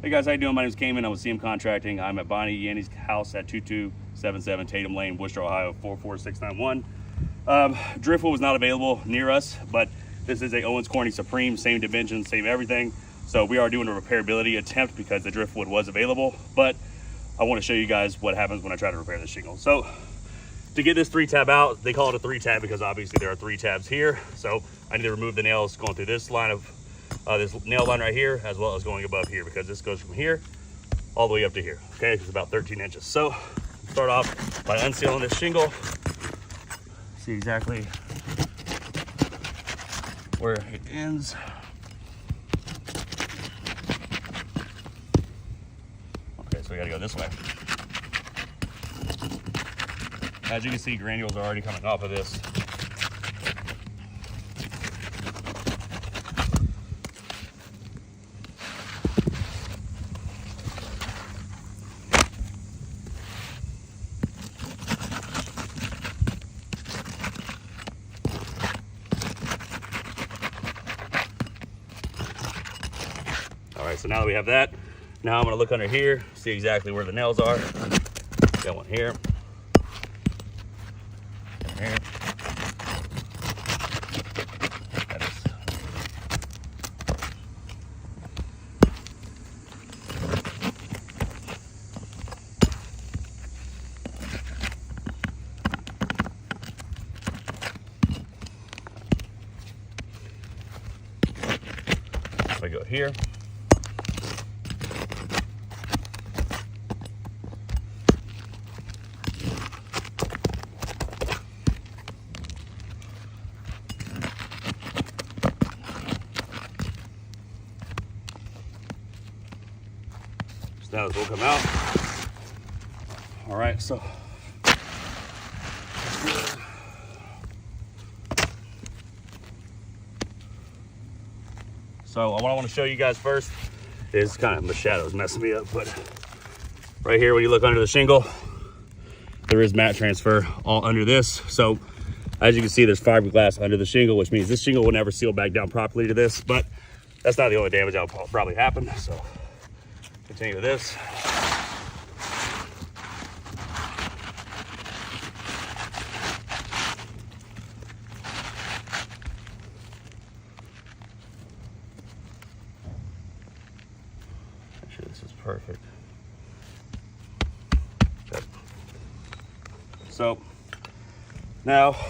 Hey guys, how you doing? My name is Cayman. I'm with CM Contracting. I'm at Bonnie Yenne's house at 2277 Tatum Lane, Wooster, Ohio 44691. Driftwood was not available near us, but this is a Owens Corning Supreme, same dimensions, same everything. So we are doing a repairability attempt because the driftwood was available, but I want to show you guys what happens when I try to repair the shingle. So to get this 3-tab out, they call it a 3-tab because obviously there are 3 tabs here. So I need to remove the nails going through this line of this nail line right here, as well as going above here, because this goes from here all the way up to here. Okay, it's about 13 inches. So start off by unsealing this shingle. See exactly where it ends. Okay, so we gotta go this way. As you can see, granules are already coming off of this. All right, so now that we have that, now I'm gonna look under here, see exactly where the nails are. Got one here. And here. That is. I go here. Now this will come out. All right, so what I want to show you guys first is kind of the shadows messing me up, but right here when you look under the shingle, there is mat transfer all under this. So as you can see, there's fiberglass under the shingle, which means this shingle will never seal back down properly to this, but that's not the only damage that'll probably happen. So continue with this. Make sure this is perfect. Okay. So now what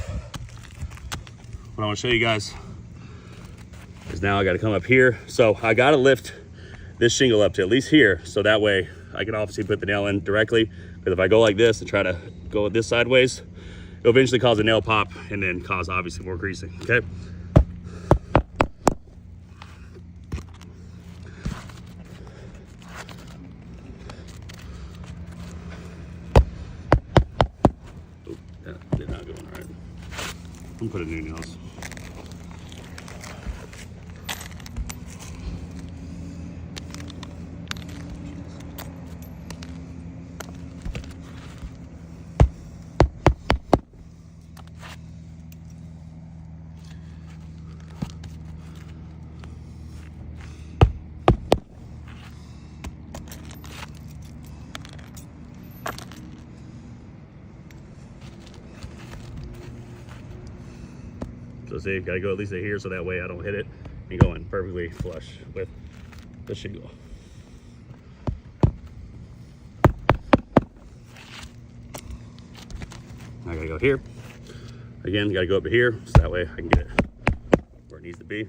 I want to show you guys is now I got to come up here. So I got to lift this shingle up to at least here, so that way I can obviously put the nail in directly, because if I go like this and try to go this sideways, it'll eventually cause a nail pop and then cause obviously more greasing. Okay, oh, that did not go in right. I'm gonna put in new nails. So see, gotta go at least here so that way I don't hit it and go in perfectly flush with the shingle. I gotta go here. Again, gotta go up to here so that way I can get it where it needs to be.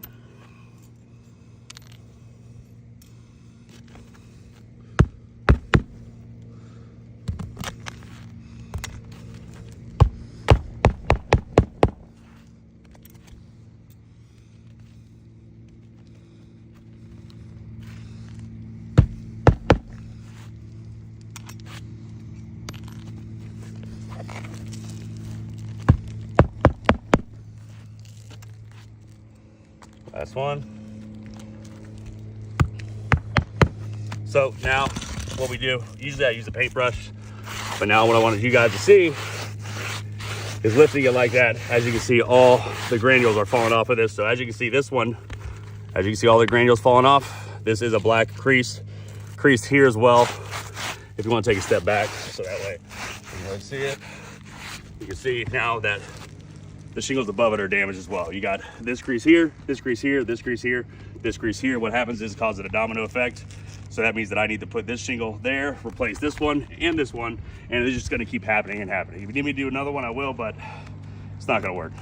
Last one. So now what we do, usually I use a paintbrush, but now what I wanted you guys to see is lifting it like that. As you can see, all the granules are falling off of this. So as you can see, this one, as you can see all the granules falling off, this is a black crease crease here as well. If you want to take a step back, so that way you can really see it. You can see now that the shingles above it are damaged as well. You got this crease here, this crease here, this crease here, this crease here. What happens is it causes a domino effect. So that means that I need to put this shingle there, replace this one, and it's just gonna keep happening and happening. If you need me to do another one, I will, but it's not gonna work.